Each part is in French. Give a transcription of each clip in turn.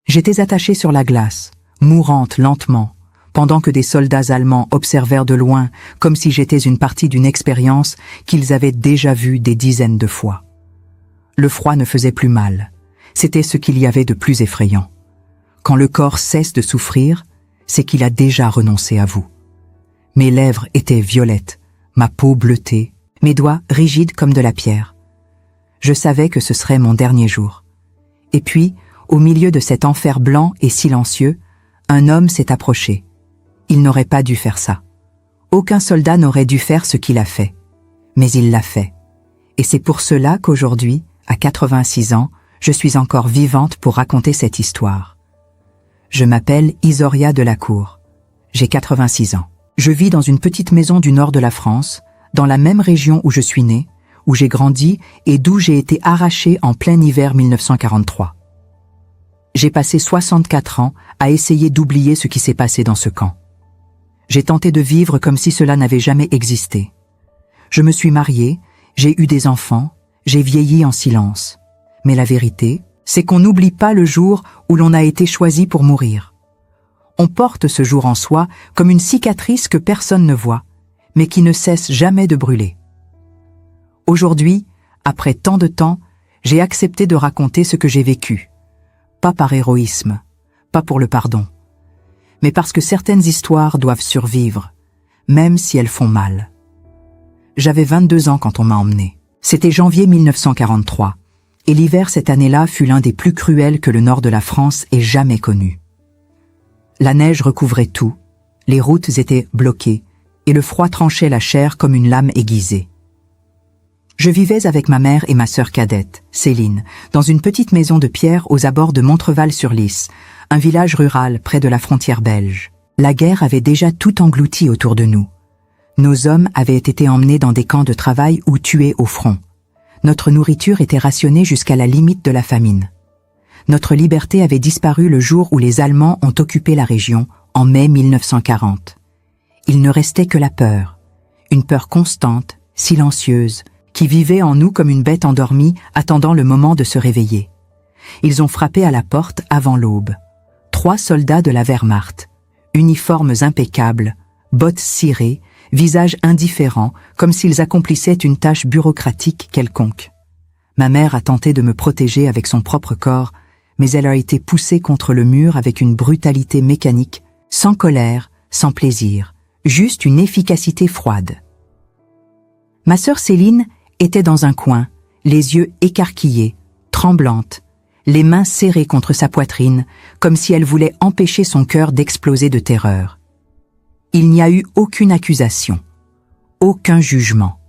J'étais attachée sur la glace, mourante lentement, pendant que des soldats allemands observèrent de loin comme si j'étais une partie d'une expérience qu'ils avaient déjà vue des dizaines de fois. Le froid ne faisait plus mal, c'était ce qu'il y avait de plus effrayant. Quand le corps cesse de souffrir, c'est qu'il a déjà renoncé à vous. Mes lèvres étaient violettes, ma peau bleutée, mes doigts rigides comme de la pierre. Je savais que ce serait mon dernier jour. Et puis, au milieu de cet enfer blanc et silencieux, un homme s'est approché. Il n'aurait pas dû faire ça. Aucun soldat n'aurait dû faire ce qu'il a fait. Mais il l'a fait. Et c'est pour cela qu'aujourd'hui, à 86 ans, je suis encore vivante pour raconter cette histoire. Je m'appelle Isoria Delacour. J'ai 86 ans. Je vis dans une petite maison du nord de la France, dans la même région où je suis née, où j'ai grandi et d'où j'ai été arrachée en plein hiver 1943. J'ai passé 64 ans à essayer d'oublier ce qui s'est passé dans ce camp. J'ai tenté de vivre comme si cela n'avait jamais existé. Je me suis mariée, j'ai eu des enfants, j'ai vieilli en silence. Mais la vérité, c'est qu'on n'oublie pas le jour où l'on a été choisi pour mourir. On porte ce jour en soi comme une cicatrice que personne ne voit, mais qui ne cesse jamais de brûler. Aujourd'hui, après tant de temps, j'ai accepté de raconter ce que j'ai vécu. Pas par héroïsme, pas pour le pardon, mais parce que certaines histoires doivent survivre, même si elles font mal. J'avais 22 ans quand on m'a emmené. C'était janvier 1943, et l'hiver cette année-là fut l'un des plus cruels que le nord de la France ait jamais connu. La neige recouvrait tout, les routes étaient bloquées, et le froid tranchait la chair comme une lame aiguisée. Je vivais avec ma mère et ma sœur cadette, Céline, dans une petite maison de pierre aux abords de Montreval-sur-Lys, un village rural près de la frontière belge. La guerre avait déjà tout englouti autour de nous. Nos hommes avaient été emmenés dans des camps de travail ou tués au front. Notre nourriture était rationnée jusqu'à la limite de la famine. Notre liberté avait disparu le jour où les Allemands ont occupé la région, en mai 1940. Il ne restait que la peur, une peur constante, silencieuse, qui vivait en nous comme une bête endormie attendant le moment de se réveiller. Ils ont frappé à la porte avant l'aube. 3 soldats de la Wehrmacht, uniformes impeccables, bottes cirées, visages indifférents, comme s'ils accomplissaient une tâche bureaucratique quelconque. Ma mère a tenté de me protéger avec son propre corps, mais elle a été poussée contre le mur avec une brutalité mécanique, sans colère, sans plaisir, juste une efficacité froide. Ma sœur Céline était dans un coin, les yeux écarquillés, tremblante, les mains serrées contre sa poitrine, comme si elle voulait empêcher son cœur d'exploser de terreur. Il n'y a eu aucune accusation, aucun jugement,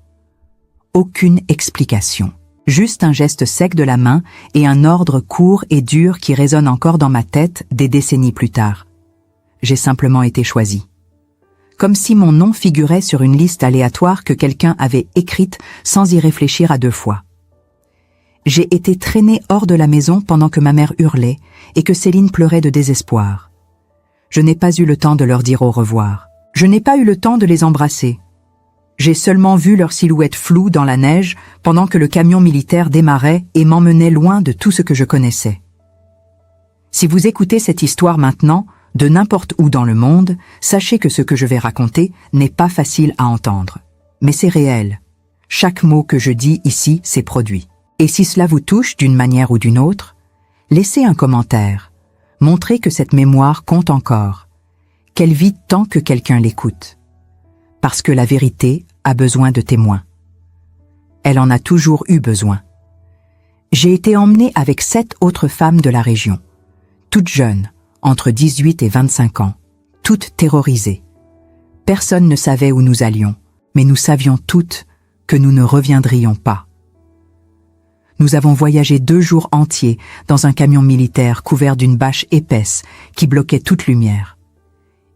aucune explication. Juste un geste sec de la main et un ordre court et dur qui résonne encore dans ma tête des décennies plus tard. J'ai simplement été choisie. Comme si mon nom figurait sur une liste aléatoire que quelqu'un avait écrite sans y réfléchir à 2 fois. J'ai été traînée hors de la maison pendant que ma mère hurlait et que Céline pleurait de désespoir. Je n'ai pas eu le temps de leur dire au revoir. Je n'ai pas eu le temps de les embrasser. J'ai seulement vu leur silhouette floue dans la neige pendant que le camion militaire démarrait et m'emmenait loin de tout ce que je connaissais. Si vous écoutez cette histoire maintenant, de n'importe où dans le monde, sachez que ce que je vais raconter n'est pas facile à entendre. Mais c'est réel. Chaque mot que je dis ici s'est produit. Et si cela vous touche d'une manière ou d'une autre, laissez un commentaire. Montrez que cette mémoire compte encore. Qu'elle vit tant que quelqu'un l'écoute. Parce que la vérité a besoin de témoins. Elle en a toujours eu besoin. J'ai été emmenée avec 7 autres femmes de la région, toutes jeunes, entre 18 et 25 ans, toutes terrorisées. Personne ne savait où nous allions, mais nous savions toutes que nous ne reviendrions pas. Nous avons voyagé 2 jours entiers dans un camion militaire couvert d'une bâche épaisse qui bloquait toute lumière.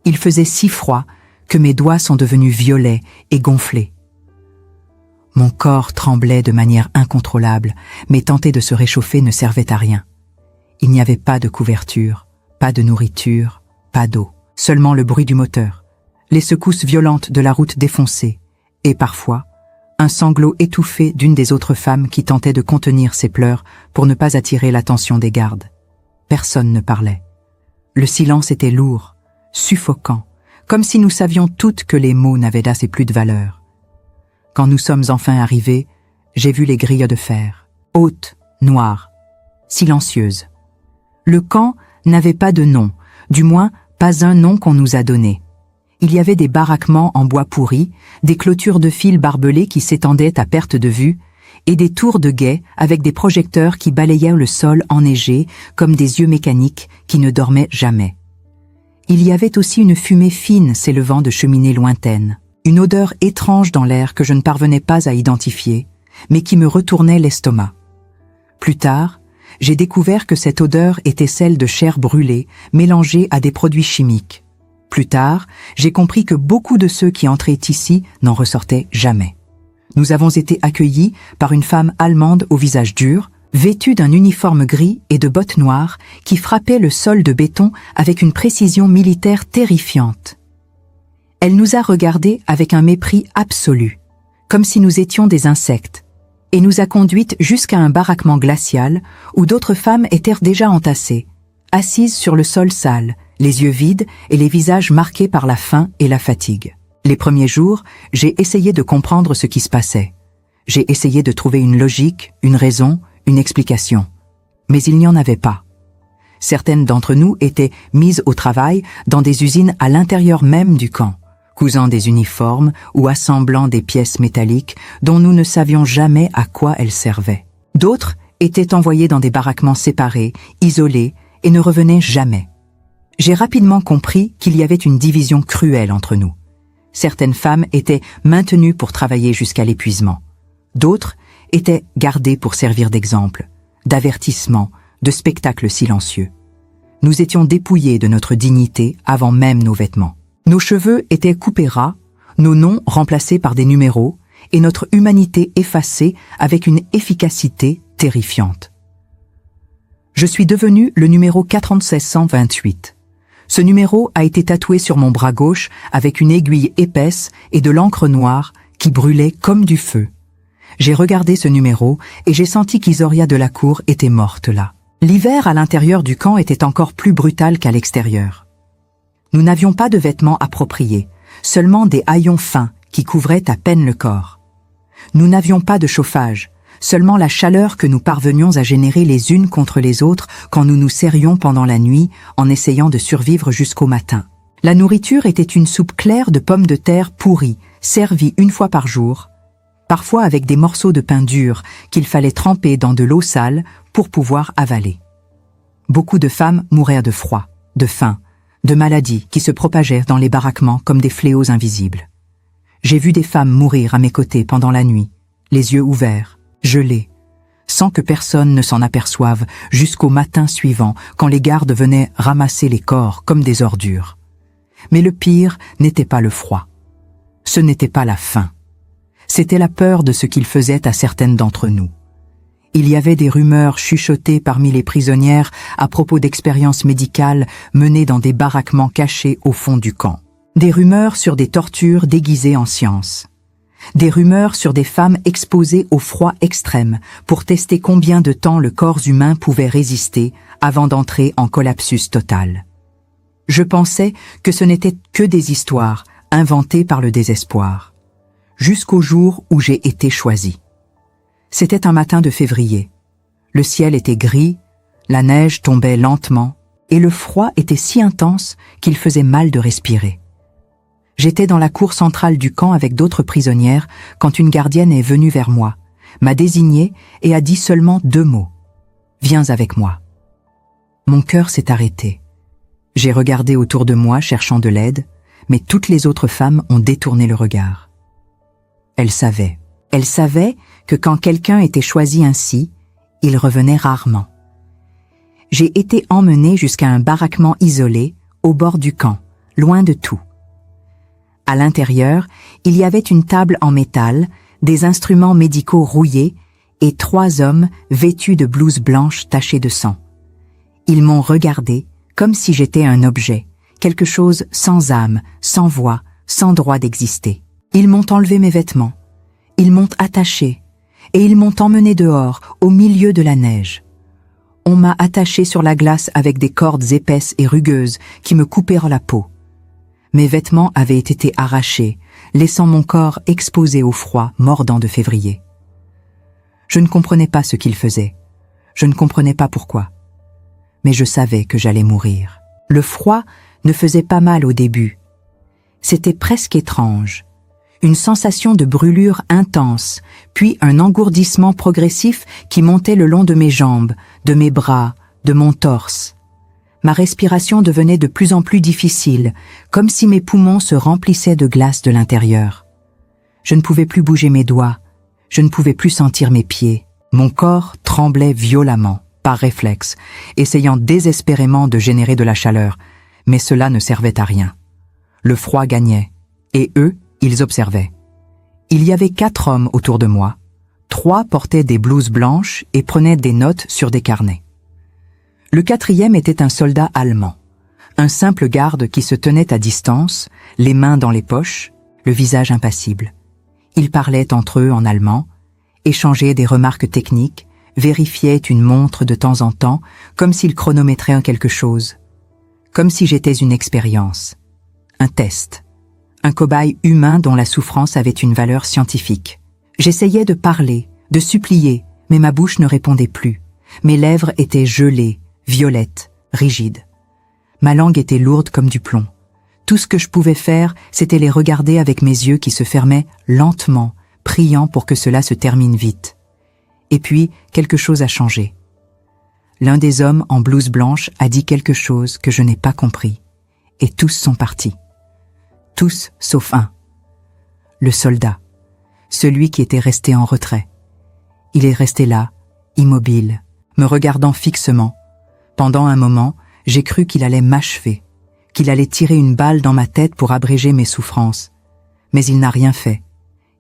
Il faisait si froid que mes doigts sont devenus violets et gonflés. Mon corps tremblait de manière incontrôlable, mais tenter de se réchauffer ne servait à rien. Il n'y avait pas de couverture, pas de nourriture, pas d'eau, seulement le bruit du moteur, les secousses violentes de la route défoncée, et parfois, un sanglot étouffé d'une des autres femmes qui tentait de contenir ses pleurs pour ne pas attirer l'attention des gardes. Personne ne parlait. Le silence était lourd, suffocant, comme si nous savions toutes que les mots n'avaient d'assez plus de valeur. Quand nous sommes enfin arrivés, j'ai vu les grilles de fer, hautes, noires, silencieuses. Le camp n'avait pas de nom, du moins pas un nom qu'on nous a donné. Il y avait des baraquements en bois pourri, des clôtures de fils barbelés qui s'étendaient à perte de vue, et des tours de guet avec des projecteurs qui balayaient le sol enneigé comme des yeux mécaniques qui ne dormaient jamais. Il y avait aussi une fumée fine s'élevant de cheminées lointaines, une odeur étrange dans l'air que je ne parvenais pas à identifier, mais qui me retournait l'estomac. Plus tard, j'ai découvert que cette odeur était celle de chair brûlée mélangée à des produits chimiques. Plus tard, j'ai compris que beaucoup de ceux qui entraient ici n'en ressortaient jamais. Nous avons été accueillis par une femme allemande au visage dur, vêtue d'un uniforme gris et de bottes noires qui frappait le sol de béton avec une précision militaire terrifiante. Elle nous a regardés avec un mépris absolu, comme si nous étions des insectes, et nous a conduites jusqu'à un baraquement glacial où d'autres femmes étaient déjà entassées, assises sur le sol sale, les yeux vides et les visages marqués par la faim et la fatigue. Les premiers jours, j'ai essayé de comprendre ce qui se passait. J'ai essayé de trouver une logique, une raison, une explication. Mais il n'y en avait pas. Certaines d'entre nous étaient mises au travail dans des usines à l'intérieur même du camp, cousant des uniformes ou assemblant des pièces métalliques dont nous ne savions jamais à quoi elles servaient. D'autres étaient envoyées dans des baraquements séparés, isolés, et ne revenaient jamais. J'ai rapidement compris qu'il y avait une division cruelle entre nous. Certaines femmes étaient maintenues pour travailler jusqu'à l'épuisement. D'autres étaient gardées pour servir d'exemple, d'avertissement, de spectacle silencieux. Nous étions dépouillés de notre dignité avant même nos vêtements. Nos cheveux étaient coupés ras, nos noms remplacés par des numéros et notre humanité effacée avec une efficacité terrifiante. Je suis devenu le numéro 4628. Ce numéro a été tatoué sur mon bras gauche avec une aiguille épaisse et de l'encre noire qui brûlait comme du feu. J'ai regardé ce numéro et j'ai senti qu'Isoria de la Cour était morte là. L'hiver à l'intérieur du camp était encore plus brutal qu'à l'extérieur. Nous n'avions pas de vêtements appropriés, seulement des haillons fins qui couvraient à peine le corps. Nous n'avions pas de chauffage, seulement la chaleur que nous parvenions à générer les unes contre les autres quand nous nous serrions pendant la nuit en essayant de survivre jusqu'au matin. La nourriture était une soupe claire de pommes de terre pourries, servie une fois par jour, parfois avec des morceaux de pain dur qu'il fallait tremper dans de l'eau sale pour pouvoir avaler. Beaucoup de femmes mourraient de froid, de faim, de maladies qui se propagèrent dans les baraquements comme des fléaux invisibles. J'ai vu des femmes mourir à mes côtés pendant la nuit, les yeux ouverts, gelés, sans que personne ne s'en aperçoive jusqu'au matin suivant quand les gardes venaient ramasser les corps comme des ordures. Mais le pire n'était pas le froid. Ce n'était pas la faim. C'était la peur de ce qu'il faisait à certaines d'entre nous. Il y avait des rumeurs chuchotées parmi les prisonnières à propos d'expériences médicales menées dans des baraquements cachés au fond du camp. Des rumeurs sur des tortures déguisées en science. Des rumeurs sur des femmes exposées au froid extrême pour tester combien de temps le corps humain pouvait résister avant d'entrer en collapsus total. Je pensais que ce n'étaient que des histoires inventées par le désespoir, jusqu'au jour où j'ai été choisi. C'était un matin de février. Le ciel était gris, la neige tombait lentement et le froid était si intense qu'il faisait mal de respirer. J'étais dans la cour centrale du camp avec d'autres prisonnières quand une gardienne est venue vers moi, m'a désignée et a dit seulement 2 mots. « Viens avec moi ». Mon cœur s'est arrêté. J'ai regardé autour de moi cherchant de l'aide, mais toutes les autres femmes ont détourné le regard. Elles savaient que quand quelqu'un était choisi ainsi, il revenait rarement. J'ai été emmenée jusqu'à un baraquement isolé, au bord du camp, loin de tout. À l'intérieur, il y avait une table en métal, des instruments médicaux rouillés et 3 hommes vêtus de blouses blanches tachées de sang. Ils m'ont regardé comme si j'étais un objet, quelque chose sans âme, sans voix, sans droit d'exister. Ils m'ont enlevé mes vêtements, ils m'ont attaché et ils m'ont emmené dehors, au milieu de la neige. On m'a attaché sur la glace avec des cordes épaisses et rugueuses qui me coupèrent la peau. Mes vêtements avaient été arrachés, laissant mon corps exposé au froid mordant de février. Je ne comprenais pas ce qu'il faisait. Je ne comprenais pas pourquoi. Mais je savais que j'allais mourir. Le froid ne faisait pas mal au début. C'était presque étrange. Une sensation de brûlure intense, puis un engourdissement progressif qui montait le long de mes jambes, de mes bras, de mon torse. Ma respiration devenait de plus en plus difficile, comme si mes poumons se remplissaient de glace de l'intérieur. Je ne pouvais plus bouger mes doigts, je ne pouvais plus sentir mes pieds. Mon corps tremblait violemment, par réflexe, essayant désespérément de générer de la chaleur, mais cela ne servait à rien. Le froid gagnait, et eux, ils observaient. Il y avait 4 hommes autour de moi. 3 portaient des blouses blanches et prenaient des notes sur des carnets. Le 4e était un soldat allemand, un simple garde qui se tenait à distance, les mains dans les poches, le visage impassible. Ils parlaient entre eux en allemand, échangeaient des remarques techniques, vérifiaient une montre de temps en temps, comme s'ils chronométraient quelque chose, comme si j'étais une expérience, un test. Un cobaye humain dont la souffrance avait une valeur scientifique. J'essayais de parler, de supplier, mais ma bouche ne répondait plus. Mes lèvres étaient gelées, violettes, rigides. Ma langue était lourde comme du plomb. Tout ce que je pouvais faire, c'était les regarder avec mes yeux qui se fermaient lentement, priant pour que cela se termine vite. Et puis, quelque chose a changé. L'un des hommes en blouse blanche a dit quelque chose que je n'ai pas compris. Et tous sont partis. Tous sauf un. Le soldat. Celui qui était resté en retrait. Il est resté là, immobile, me regardant fixement. Pendant un moment, j'ai cru qu'il allait m'achever, qu'il allait tirer une balle dans ma tête pour abréger mes souffrances. Mais il n'a rien fait.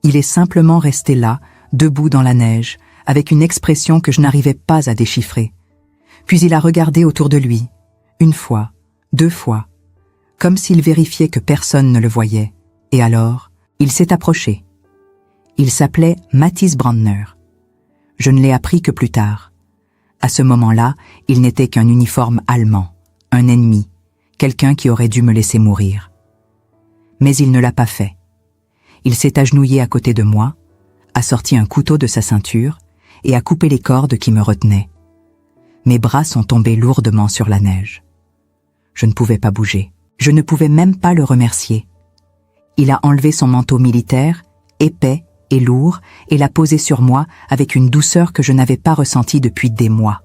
Il est simplement resté là, debout dans la neige, avec une expression que je n'arrivais pas à déchiffrer. Puis il a regardé autour de lui, 1 fois, 2 fois, comme s'il vérifiait que personne ne le voyait. Et alors, il s'est approché. Il s'appelait Mathis Brandner. Je ne l'ai appris que plus tard. À ce moment-là, il n'était qu'un uniforme allemand, un ennemi, quelqu'un qui aurait dû me laisser mourir. Mais il ne l'a pas fait. Il s'est agenouillé à côté de moi, a sorti un couteau de sa ceinture et a coupé les cordes qui me retenaient. Mes bras sont tombés lourdement sur la neige. Je ne pouvais pas bouger. Je ne pouvais même pas le remercier. Il a enlevé son manteau militaire, épais et lourd, et l'a posé sur moi avec une douceur que je n'avais pas ressentie depuis des mois.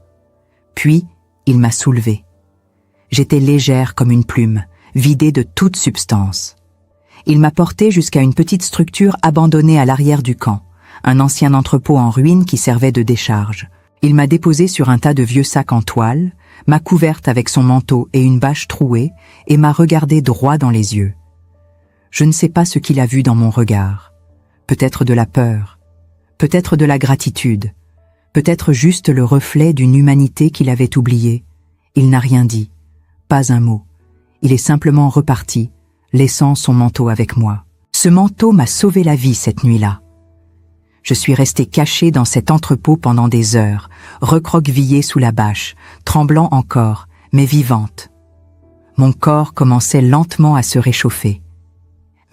Puis, il m'a soulevée. J'étais légère comme une plume, vidée de toute substance. Il m'a portée jusqu'à une petite structure abandonnée à l'arrière du camp, un ancien entrepôt en ruine qui servait de décharge. Il m'a déposée sur un tas de vieux sacs en toile, m'a couverte avec son manteau et une bâche trouée, et m'a regardé droit dans les yeux. Je ne sais pas ce qu'il a vu dans mon regard. Peut-être de la peur, peut-être de la gratitude, peut-être juste le reflet d'une humanité qu'il avait oubliée. Il n'a rien dit, pas un mot. Il est simplement reparti, laissant son manteau avec moi. Ce manteau m'a sauvé la vie cette nuit-là. Je suis restée cachée dans cet entrepôt pendant des heures, recroquevillée sous la bâche, tremblant encore, mais vivante. Mon corps commençait lentement à se réchauffer.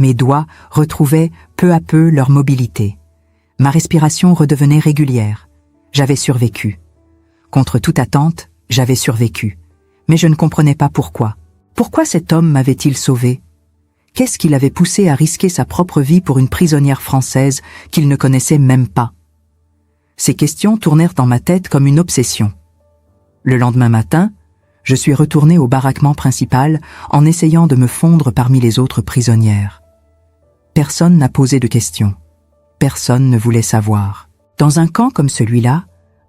Mes doigts retrouvaient peu à peu leur mobilité. Ma respiration redevenait régulière. J'avais survécu. Contre toute attente, j'avais survécu. Mais je ne comprenais pas pourquoi. Pourquoi cet homme m'avait-il sauvé ? Qu'est-ce qui l'avait poussé à risquer sa propre vie pour une prisonnière française qu'il ne connaissait même pas ? Ces questions tournèrent dans ma tête comme une obsession. Le lendemain matin, je suis retournée au baraquement principal en essayant de me fondre parmi les autres prisonnières. Personne n'a posé de questions. Personne ne voulait savoir. Dans un camp comme celui-là,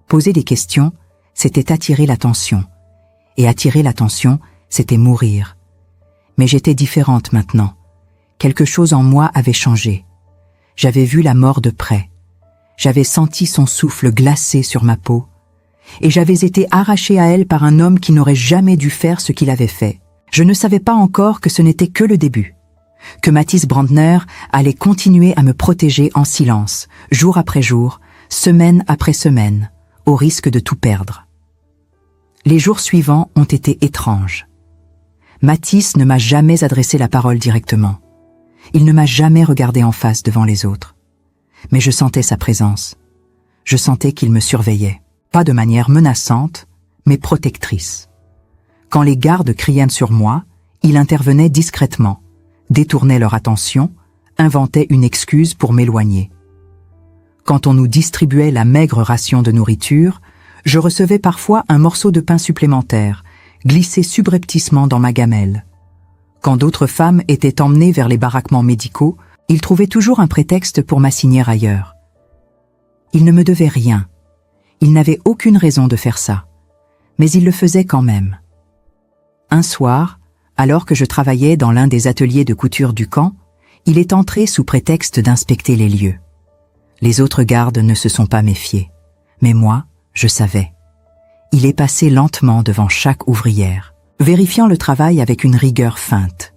poser des questions, c'était attirer l'attention. Et attirer l'attention, c'était mourir. Mais j'étais différente maintenant. Quelque chose en moi avait changé. J'avais vu la mort de près. J'avais senti son souffle glacé sur ma peau. Et j'avais été arrachée à elle par un homme qui n'aurait jamais dû faire ce qu'il avait fait. Je ne savais pas encore que ce n'était que le début. Que Mathis Brandner allait continuer à me protéger en silence, jour après jour, semaine après semaine, au risque de tout perdre. Les jours suivants ont été étranges. Mathis ne m'a jamais adressé la parole directement. Il ne m'a jamais regardé en face devant les autres. Mais je sentais sa présence. Je sentais qu'il me surveillait. Pas de manière menaçante, mais protectrice. Quand les gardes criaient sur moi, il intervenait discrètement, détournait leur attention, inventait une excuse pour m'éloigner. Quand on nous distribuait la maigre ration de nourriture, je recevais parfois un morceau de pain supplémentaire, glissé subrepticement dans ma gamelle. Quand d'autres femmes étaient emmenées vers les baraquements médicaux, il trouvait toujours un prétexte pour m'assigner ailleurs. Il ne me devait rien. Il n'avait aucune raison de faire ça. Mais il le faisait quand même. Un soir, alors que je travaillais dans l'un des ateliers de couture du camp, il est entré sous prétexte d'inspecter les lieux. Les autres gardes ne se sont pas méfiés. Mais moi, je savais. Il est passé lentement devant chaque ouvrière, vérifiant le travail avec une rigueur feinte.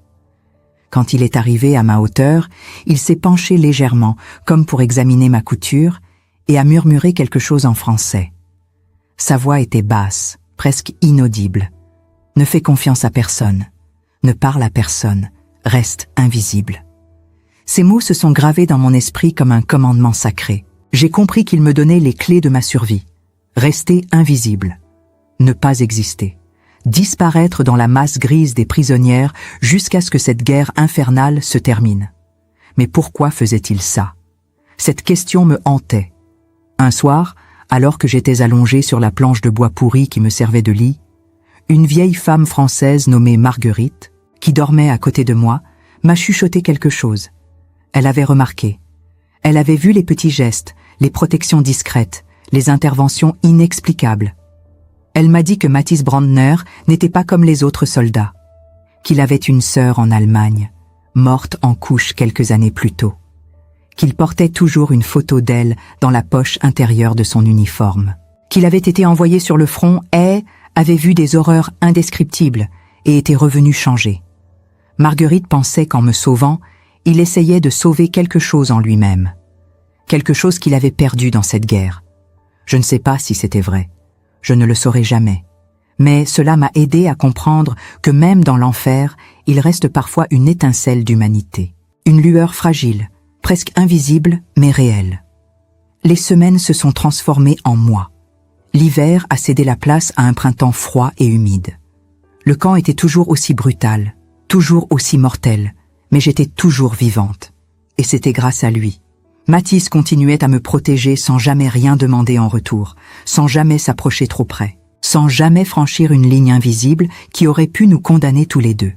Quand il est arrivé à ma hauteur, il s'est penché légèrement, comme pour examiner ma couture, et a murmuré quelque chose en français. Sa voix était basse, presque inaudible. Ne fais confiance à personne. Ne parle à personne. Reste invisible. Ces mots se sont gravés dans mon esprit comme un commandement sacré. J'ai compris qu'il me donnait les clés de ma survie. Rester invisible. Ne pas exister. Disparaître dans la masse grise des prisonnières jusqu'à ce que cette guerre infernale se termine. Mais pourquoi faisait-il ça? Cette question me hantait. Un soir, alors que j'étais allongé sur la planche de bois pourri qui me servait de lit, une vieille femme française nommée Marguerite, qui dormait à côté de moi, m'a chuchoté quelque chose. Elle avait remarqué. Elle avait vu les petits gestes, les protections discrètes, les interventions inexplicables. Elle m'a dit que Mathis Brandner n'était pas comme les autres soldats, qu'il avait une sœur en Allemagne, morte en couche quelques années plus tôt, qu'il portait toujours une photo d'elle dans la poche intérieure de son uniforme, qu'il avait été envoyé sur le front et avait vu des horreurs indescriptibles et était revenu changer. Marguerite pensait qu'en me sauvant, il essayait de sauver quelque chose en lui-même, quelque chose qu'il avait perdu dans cette guerre. Je ne sais pas si c'était vrai, je ne le saurai jamais, mais cela m'a aidé à comprendre que même dans l'enfer, il reste parfois une étincelle d'humanité, une lueur fragile, presque invisible mais réelle. Les semaines se sont transformées en mois. L'hiver a cédé la place à un printemps froid et humide. Le camp était toujours aussi brutal, toujours aussi mortel, mais j'étais toujours vivante. Et c'était grâce à lui. Mathis continuait à me protéger sans jamais rien demander en retour, sans jamais s'approcher trop près, sans jamais franchir une ligne invisible qui aurait pu nous condamner tous les deux.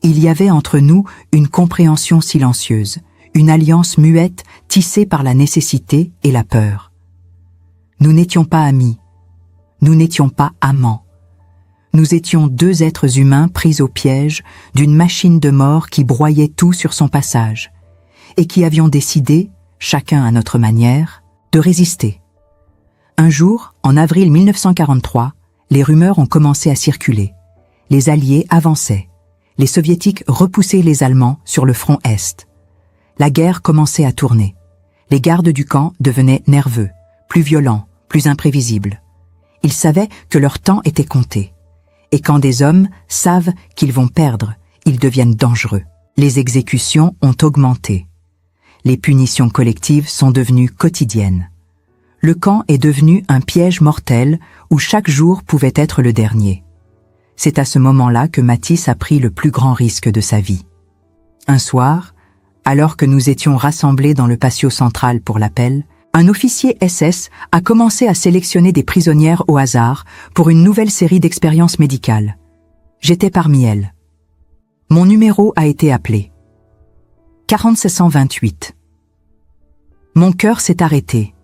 Il y avait entre nous une compréhension silencieuse, une alliance muette tissée par la nécessité et la peur. Nous n'étions pas amis, nous n'étions pas amants. Nous étions deux êtres humains pris au piège d'une machine de mort qui broyait tout sur son passage, et qui avions décidé, chacun à notre manière, de résister. Un jour, en avril 1943, les rumeurs ont commencé à circuler. Les Alliés avançaient. Les Soviétiques repoussaient les Allemands sur le front Est. La guerre commençait à tourner. Les gardes du camp devenaient nerveux, plus violents, plus imprévisibles. Ils savaient que leur temps était compté. Et quand des hommes savent qu'ils vont perdre, ils deviennent dangereux. Les exécutions ont augmenté. Les punitions collectives sont devenues quotidiennes. Le camp est devenu un piège mortel où chaque jour pouvait être le dernier. C'est à ce moment-là que Mathis a pris le plus grand risque de sa vie. Un soir, alors que nous étions rassemblés dans le patio central pour l'appel, un officier SS a commencé à sélectionner des prisonnières au hasard pour une nouvelle série d'expériences médicales. J'étais parmi elles. Mon numéro a été appelé. 4728. Mon cœur s'est arrêté.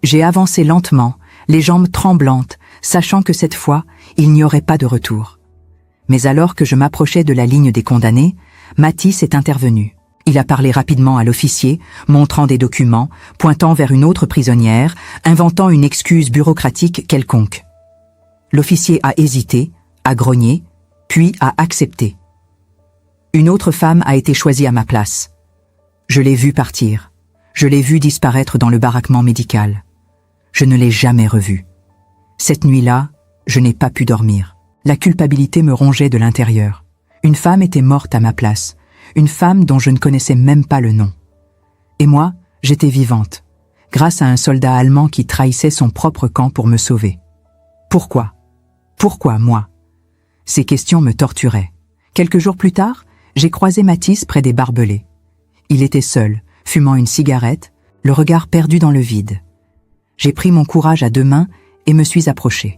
J'ai avancé lentement, les jambes tremblantes, sachant que cette fois, il n'y aurait pas de retour. Mais alors que je m'approchais de la ligne des condamnés, Mathis est intervenu. Il a parlé rapidement à l'officier, montrant des documents, pointant vers une autre prisonnière, inventant une excuse bureaucratique quelconque. L'officier a hésité, a grogné, puis a accepté. Une autre femme a été choisie à ma place. Je l'ai vue partir. Je l'ai vue disparaître dans le baraquement médical. Je ne l'ai jamais revue. Cette nuit-là, Je n'ai pas pu dormir. La culpabilité me rongeait de l'intérieur. Une femme était morte à ma place, une femme dont je ne connaissais même pas le nom. Et moi, j'étais vivante, grâce à un soldat allemand qui trahissait son propre camp pour me sauver. Pourquoi? Pourquoi moi? Ces questions me torturaient. Quelques jours plus tard, j'ai croisé Mathis près des barbelés. Il était seul, fumant une cigarette, le regard perdu dans le vide. J'ai pris mon courage à deux mains et me suis approché.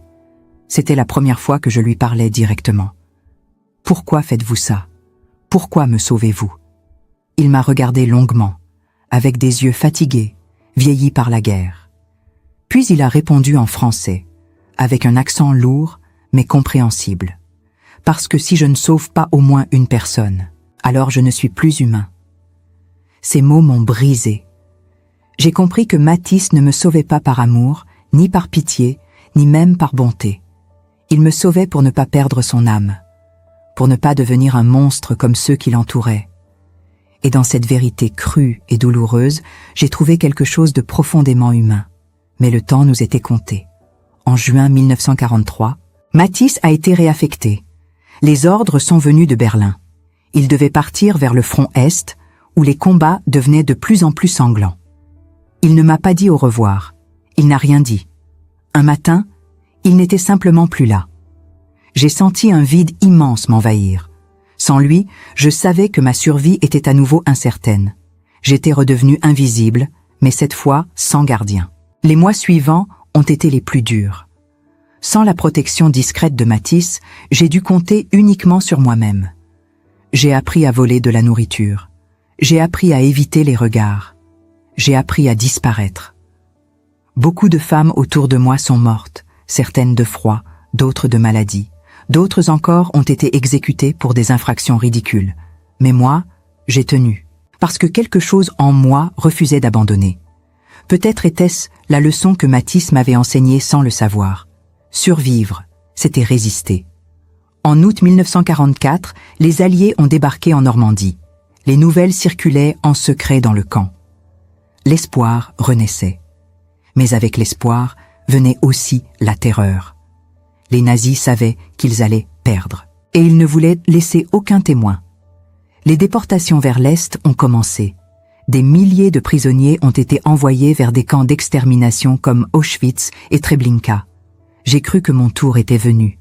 C'était la première fois que je lui parlais directement. « Pourquoi faites-vous ça? Pourquoi me sauvez-vous » Il m'a regardé longuement, avec des yeux fatigués, vieillis par la guerre. Puis il a répondu en français, avec un accent lourd mais compréhensible. « Parce que si je ne sauve pas au moins une personne, alors je ne suis plus humain. » Ces mots m'ont brisé. J'ai compris que Mathis ne me sauvait pas par amour, ni par pitié, ni même par bonté. Il me sauvait pour ne pas perdre son âme, pour ne pas devenir un monstre comme ceux qui l'entouraient. Et dans cette vérité crue et douloureuse, j'ai trouvé quelque chose de profondément humain. Mais le temps nous était compté. En juin 1943, Mathis a été réaffecté. Les ordres sont venus de Berlin. Il devait partir vers le front Est, où les combats devenaient de plus en plus sanglants. Il ne m'a pas dit au revoir. Il n'a rien dit. Un matin, il n'était simplement plus là. J'ai senti un vide immense m'envahir. Sans lui, je savais que ma survie était à nouveau incertaine. J'étais redevenu invisible, mais cette fois sans gardien. Les mois suivants ont été les plus durs. Sans la protection discrète de Mathis, j'ai dû compter uniquement sur moi-même. J'ai appris à voler de la nourriture. J'ai appris à éviter les regards. J'ai appris à disparaître. Beaucoup de femmes autour de moi sont mortes, certaines de froid, d'autres de maladie. D'autres encore ont été exécutées pour des infractions ridicules. Mais moi, j'ai tenu, parce que quelque chose en moi refusait d'abandonner. Peut-être était-ce la leçon que Mathis m'avait enseignée sans le savoir. Survivre, c'était résister. En août 1944, les Alliés ont débarqué en Normandie. Les nouvelles circulaient en secret dans le camp. L'espoir renaissait. Mais avec l'espoir venait aussi la terreur. Les nazis savaient qu'ils allaient perdre, et ils ne voulaient laisser aucun témoin. Les déportations vers l'Est ont commencé. Des milliers de prisonniers ont été envoyés vers des camps d'extermination comme Auschwitz et Treblinka. J'ai cru que mon tour était venu.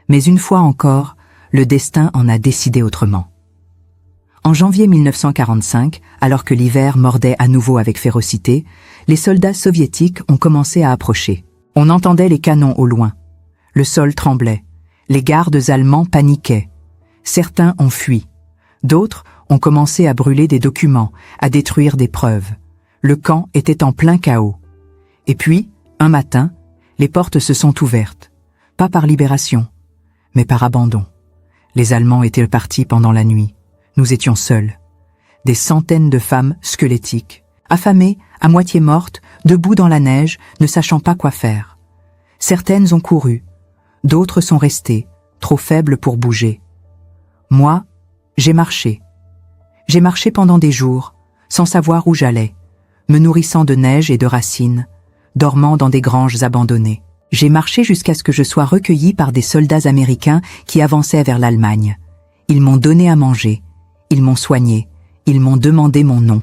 Mais une fois encore, le destin en a décidé autrement. En janvier 1945, alors que l'hiver mordait à nouveau avec férocité, les soldats soviétiques ont commencé à approcher. On entendait les canons au loin. Le sol tremblait. Les gardes allemands paniquaient. Certains ont fui. D'autres ont commencé à brûler des documents, à détruire des preuves. Le camp était en plein chaos. Et puis, un matin, les portes se sont ouvertes. Pas par libération, mais par abandon. Les Allemands étaient partis pendant la nuit. Nous étions seuls. Des centaines de femmes squelettiques, affamées, à moitié mortes, debout dans la neige, ne sachant pas quoi faire. Certaines ont couru. D'autres sont restées, trop faibles pour bouger. Moi, j'ai marché. J'ai marché pendant des jours, sans savoir où j'allais, me nourrissant de neige et de racines, dormant dans des granges abandonnées. J'ai marché jusqu'à ce que je sois recueilli par des soldats américains qui avançaient vers l'Allemagne. Ils m'ont donné à manger, ils m'ont soigné, ils m'ont demandé mon nom,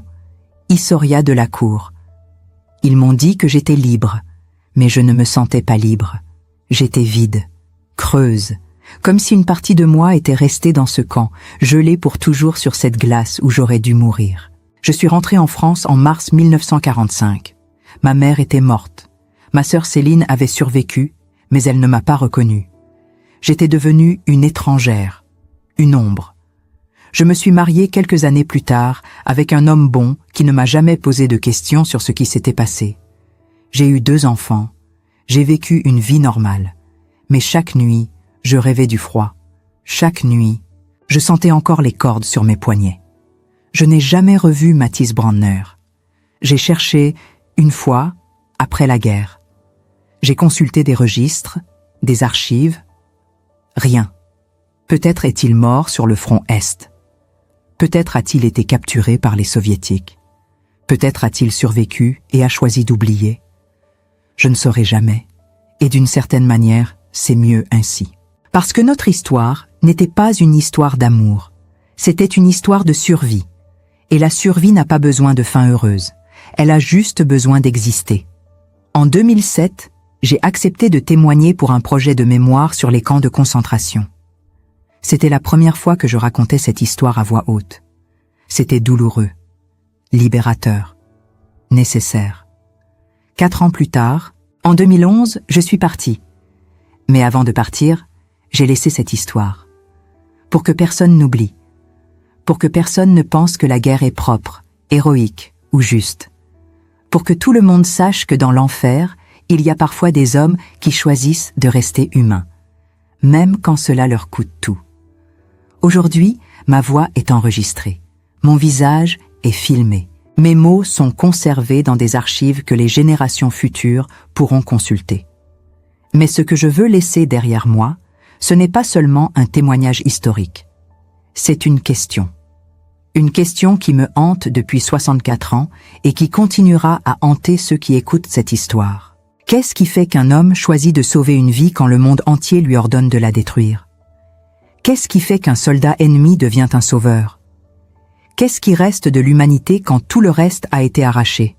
Issoria de la Cour. Ils m'ont dit que j'étais libre, mais je ne me sentais pas libre. J'étais vide, creuse, comme si une partie de moi était restée dans ce camp, gelée pour toujours sur cette glace où j'aurais dû mourir. Je suis rentrée en France en mars 1945. Ma mère était morte. Ma sœur Céline avait survécu, mais elle ne m'a pas reconnue. J'étais devenue une étrangère, une ombre. Je me suis mariée quelques années plus tard avec un homme bon qui ne m'a jamais posé de questions sur ce qui s'était passé. J'ai eu 2 enfants. J'ai vécu une vie normale. Mais chaque nuit, je rêvais du froid. Chaque nuit, je sentais encore les cordes sur mes poignets. Je n'ai jamais revu Mathis Brandner. J'ai cherché une fois, après la guerre. J'ai consulté des registres, des archives. Rien. Peut-être est-il mort sur le front Est. Peut-être a-t-il été capturé par les Soviétiques. Peut-être a-t-il survécu et a choisi d'oublier. Je ne saurai jamais. Et d'une certaine manière, c'est mieux ainsi. Parce que notre histoire n'était pas une histoire d'amour, c'était une histoire de survie. Et la survie n'a pas besoin de fin heureuse, elle a juste besoin d'exister. En 2007, j'ai accepté de témoigner pour un projet de mémoire sur les camps de concentration. C'était la première fois que je racontais cette histoire à voix haute. C'était douloureux, libérateur, nécessaire. 4 ans plus tard, en 2011, je suis partie. Mais avant de partir, j'ai laissé cette histoire. Pour que personne n'oublie. Pour que personne ne pense que la guerre est propre, héroïque ou juste. Pour que tout le monde sache que dans l'enfer, il y a parfois des hommes qui choisissent de rester humains, même quand cela leur coûte tout. Aujourd'hui, ma voix est enregistrée. Mon visage est filmé. Mes mots sont conservés dans des archives que les générations futures pourront consulter. Mais ce que je veux laisser derrière moi, ce n'est pas seulement un témoignage historique. C'est une question. Une question qui me hante depuis 64 ans et qui continuera à hanter ceux qui écoutent cette histoire. Qu'est-ce qui fait qu'un homme choisit de sauver une vie quand le monde entier lui ordonne de la détruire? Qu'est-ce qui fait qu'un soldat ennemi devient un sauveur? Qu'est-ce qui reste de l'humanité quand tout le reste a été arraché?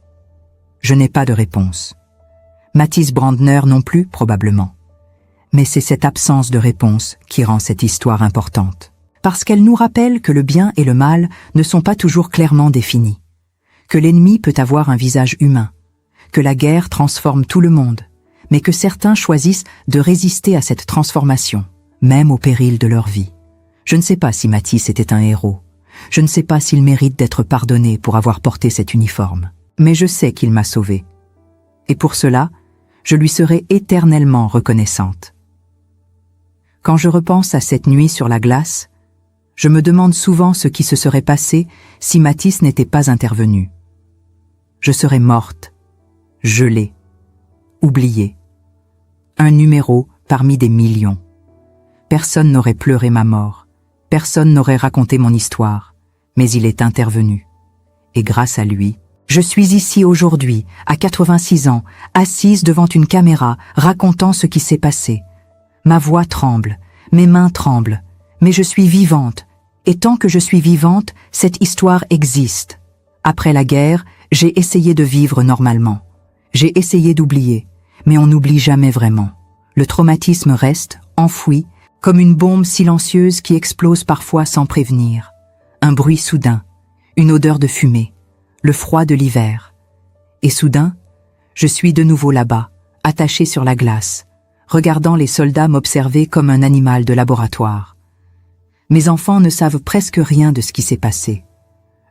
Je n'ai pas de réponse. Mathis Brandner non plus, probablement. Mais c'est cette absence de réponse qui rend cette histoire importante. Parce qu'elle nous rappelle que le bien et le mal ne sont pas toujours clairement définis. Que l'ennemi peut avoir un visage humain. Que la guerre transforme tout le monde. Mais que certains choisissent de résister à cette transformation, même au péril de leur vie. Je ne sais pas si Mathis était un héros. Je ne sais pas s'il mérite d'être pardonné pour avoir porté cet uniforme. Mais je sais qu'il m'a sauvé. Et pour cela, je lui serai éternellement reconnaissante. Quand je repense à cette nuit sur la glace, je me demande souvent ce qui se serait passé si Mathis n'était pas intervenu. Je serais morte, gelée, oubliée. Un numéro parmi des millions. Personne n'aurait pleuré ma mort, personne n'aurait raconté mon histoire, mais il est intervenu. Et grâce à lui, je suis ici aujourd'hui, à 86 ans, assise devant une caméra, racontant ce qui s'est passé. Ma voix tremble, mes mains tremblent, mais je suis vivante, et tant que je suis vivante, cette histoire existe. Après la guerre, j'ai essayé de vivre normalement. J'ai essayé d'oublier, mais on n'oublie jamais vraiment. Le traumatisme reste, enfoui, comme une bombe silencieuse qui explose parfois sans prévenir. Un bruit soudain, une odeur de fumée, le froid de l'hiver. Et soudain, je suis de nouveau là-bas, attachée sur la glace, regardant les soldats m'observer comme un animal de laboratoire. Mes enfants ne savent presque rien de ce qui s'est passé.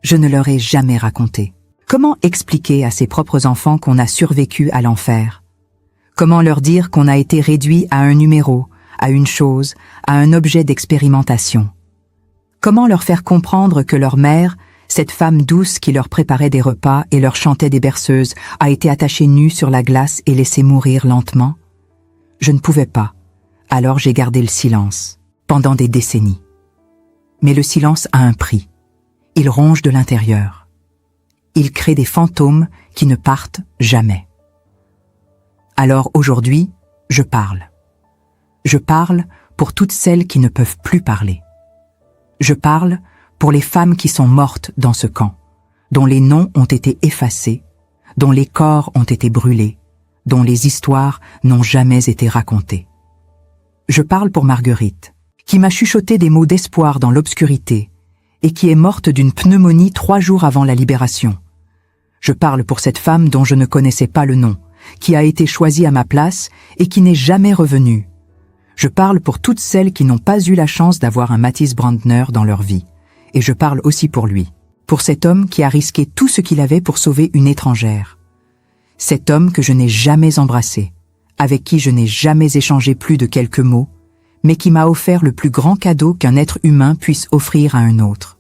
Je ne leur ai jamais raconté. Comment expliquer à ses propres enfants qu'on a survécu à l'enfer? Comment leur dire qu'on a été réduit à un numéro, à une chose, à un objet d'expérimentation? Comment leur faire comprendre que leur mère, cette femme douce qui leur préparait des repas et leur chantait des berceuses, a été attachée nue sur la glace et laissée mourir lentement? Je ne pouvais pas. Alors j'ai gardé le silence, pendant des décennies. Mais le silence a un prix. Il ronge de l'intérieur. Il crée des fantômes qui ne partent jamais. Alors aujourd'hui, je parle. Je parle pour toutes celles qui ne peuvent plus parler. Je parle pour les femmes qui sont mortes dans ce camp, dont les noms ont été effacés, dont les corps ont été brûlés, dont les histoires n'ont jamais été racontées. Je parle pour Marguerite, qui m'a chuchoté des mots d'espoir dans l'obscurité et qui est morte d'une pneumonie 3 jours avant la libération. Je parle pour cette femme dont je ne connaissais pas le nom, qui a été choisie à ma place et qui n'est jamais revenue. Je parle pour toutes celles qui n'ont pas eu la chance d'avoir un Mathis Brandner dans leur vie. Et je parle aussi pour lui, pour cet homme qui a risqué tout ce qu'il avait pour sauver une étrangère. Cet homme que je n'ai jamais embrassé, avec qui je n'ai jamais échangé plus de quelques mots, mais qui m'a offert le plus grand cadeau qu'un être humain puisse offrir à un autre.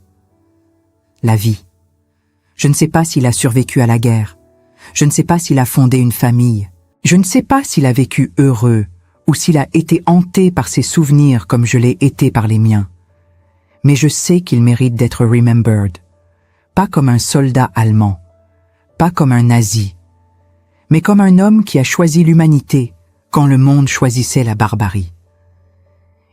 La vie. Je ne sais pas s'il a survécu à la guerre. Je ne sais pas s'il a fondé une famille. Je ne sais pas s'il a vécu heureux ou s'il a été hanté par ses souvenirs comme je l'ai été par les miens. Mais je sais qu'il mérite d'être remembered. Pas comme un soldat allemand, pas comme un nazi, mais comme un homme qui a choisi l'humanité, quand le monde choisissait la barbarie.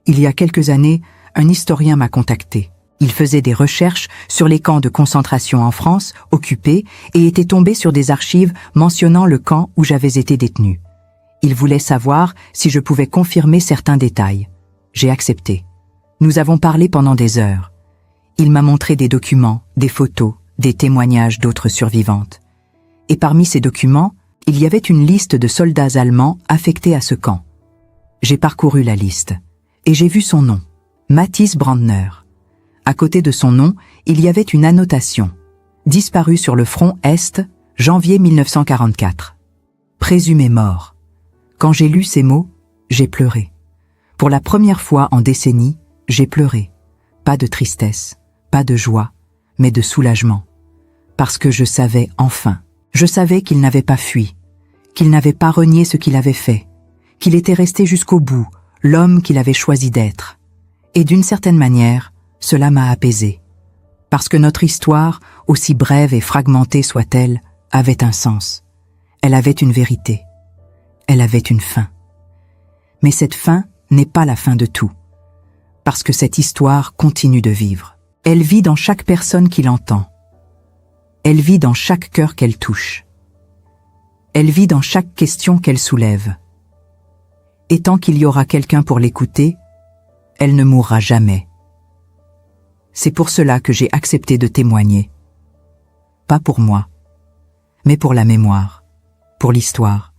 Il y a quelques années, un historien m'a contacté. Il faisait des recherches sur les camps de concentration en France, occupés, et était tombé sur des archives mentionnant le camp où j'avais été détenu. Il voulait savoir si je pouvais confirmer certains détails. J'ai accepté. Nous avons parlé pendant des heures. Il m'a montré des documents, des photos, des témoignages d'autres survivantes. Et parmi ces documents, il y avait une liste de soldats allemands affectés à ce camp. J'ai parcouru la liste, et j'ai vu son nom, Mathis Brandner. À côté de son nom, il y avait une annotation. Disparu sur le front Est, janvier 1944. Présumé mort. Quand j'ai lu ces mots, j'ai pleuré. Pour la première fois en décennies, j'ai pleuré. Pas de tristesse, pas de joie, mais de soulagement. Parce que je savais enfin. Je savais qu'il n'avait pas fui, qu'il n'avait pas renié ce qu'il avait fait, qu'il était resté jusqu'au bout, l'homme qu'il avait choisi d'être. Et d'une certaine manière, cela m'a apaisé. Parce que notre histoire, aussi brève et fragmentée soit-elle, avait un sens. Elle avait une vérité. Elle avait une fin. Mais cette fin n'est pas la fin de tout. Parce que cette histoire continue de vivre. Elle vit dans chaque personne qui l'entend. Elle vit dans chaque cœur qu'elle touche. Elle vit dans chaque question qu'elle soulève. Et tant qu'il y aura quelqu'un pour l'écouter, elle ne mourra jamais. C'est pour cela que j'ai accepté de témoigner. Pas pour moi, mais pour la mémoire, pour l'histoire,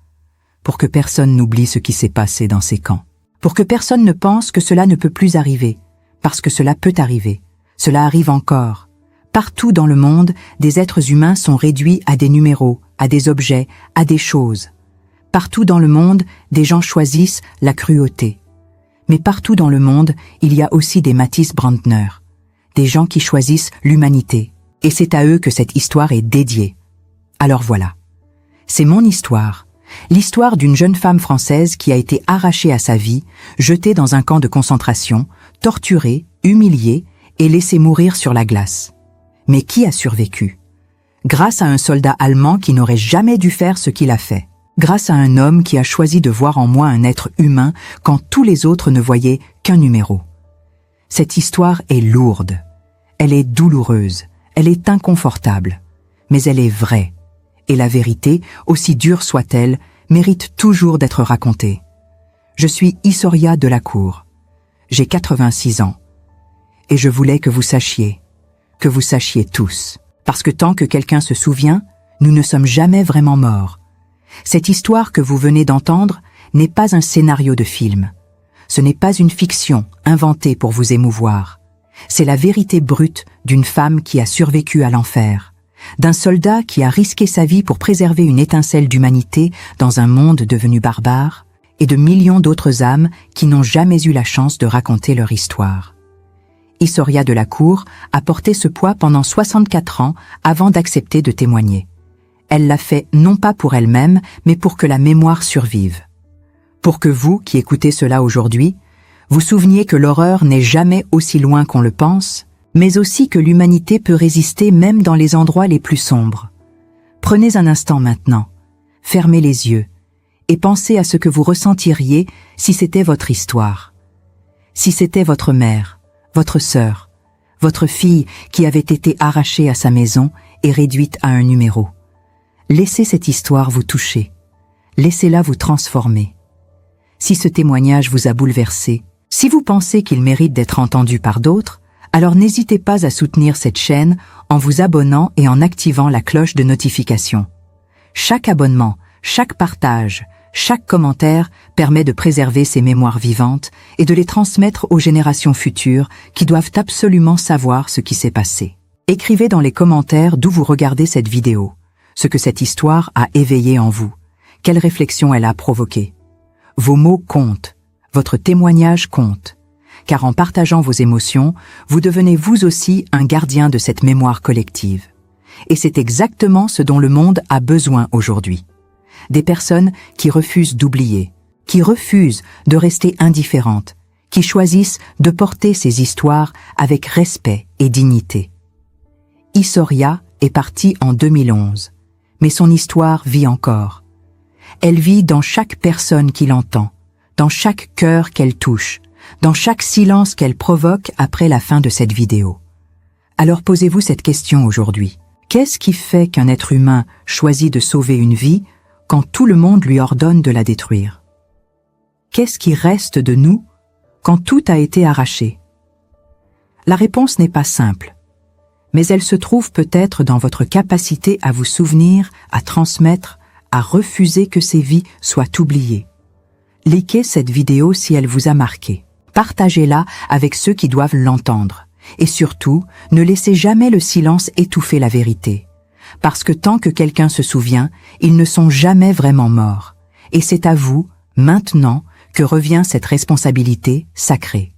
pour que personne n'oublie ce qui s'est passé dans ces camps. Pour que personne ne pense que cela ne peut plus arriver, parce que cela peut arriver. Cela arrive encore. Partout dans le monde, des êtres humains sont réduits à des numéros, à des objets, à des choses. Partout dans le monde, des gens choisissent la cruauté. Mais partout dans le monde, il y a aussi des Mathis Brandner, des gens qui choisissent l'humanité. Et c'est à eux que cette histoire est dédiée. Alors voilà. C'est mon histoire. L'histoire d'une jeune femme française qui a été arrachée à sa vie, jetée dans un camp de concentration, torturée, humiliée et laissée mourir sur la glace. Mais qui a survécu? Grâce à un soldat allemand qui n'aurait jamais dû faire ce qu'il a fait. Grâce à un homme qui a choisi de voir en moi un être humain quand tous les autres ne voyaient qu'un numéro. Cette histoire est lourde. Elle est douloureuse. Elle est inconfortable. Mais elle est vraie. Et la vérité, aussi dure soit-elle, mérite toujours d'être racontée. Je suis Issoria Delacour. J'ai 86 ans. Et je voulais que vous sachiez tous. Parce que tant que quelqu'un se souvient, nous ne sommes jamais vraiment morts. Cette histoire que vous venez d'entendre n'est pas un scénario de film. Ce n'est pas une fiction inventée pour vous émouvoir. C'est la vérité brute d'une femme qui a survécu à l'enfer, d'un soldat qui a risqué sa vie pour préserver une étincelle d'humanité dans un monde devenu barbare, et de millions d'autres âmes qui n'ont jamais eu la chance de raconter leur histoire. Issoria Delacour a porté ce poids pendant 64 ans avant d'accepter de témoigner. Elle l'a fait non pas pour elle-même, mais pour que la mémoire survive. Pour que vous, qui écoutez cela aujourd'hui, vous souveniez que l'horreur n'est jamais aussi loin qu'on le pense, mais aussi que l'humanité peut résister même dans les endroits les plus sombres. Prenez un instant maintenant, fermez les yeux, et pensez à ce que vous ressentiriez si c'était votre histoire. Si c'était votre mère, votre sœur, votre fille qui avait été arrachée à sa maison et réduite à un numéro. Laissez cette histoire vous toucher. Laissez-la vous transformer. Si ce témoignage vous a bouleversé, si vous pensez qu'il mérite d'être entendu par d'autres, alors n'hésitez pas à soutenir cette chaîne en vous abonnant et en activant la cloche de notification. Chaque abonnement, chaque partage, chaque commentaire permet de préserver ces mémoires vivantes et de les transmettre aux générations futures qui doivent absolument savoir ce qui s'est passé. Écrivez dans les commentaires d'où vous regardez cette vidéo, ce que cette histoire a éveillé en vous, quelle réflexion elle a provoqué. Vos mots comptent, votre témoignage compte, car en partageant vos émotions, vous devenez vous aussi un gardien de cette mémoire collective. Et c'est exactement ce dont le monde a besoin aujourd'hui. Des personnes qui refusent d'oublier, qui refusent de rester indifférentes, qui choisissent de porter ces histoires avec respect et dignité. Issoria est partie en 2011, mais son histoire vit encore. Elle vit dans chaque personne qui l'entend, dans chaque cœur qu'elle touche, dans chaque silence qu'elle provoque après la fin de cette vidéo. Alors posez-vous cette question aujourd'hui. Qu'est-ce qui fait qu'un être humain choisit de sauver une vie quand tout le monde lui ordonne de la détruire? Qu'est-ce qui reste de nous quand tout a été arraché? La réponse n'est pas simple, mais elle se trouve peut-être dans votre capacité à vous souvenir, à transmettre, à refuser que ces vies soient oubliées. Likez cette vidéo si elle vous a marqué. Partagez-la avec ceux qui doivent l'entendre. Et surtout, ne laissez jamais le silence étouffer la vérité. Parce que tant que quelqu'un se souvient, ils ne sont jamais vraiment morts. Et c'est à vous, maintenant, que revient cette responsabilité sacrée.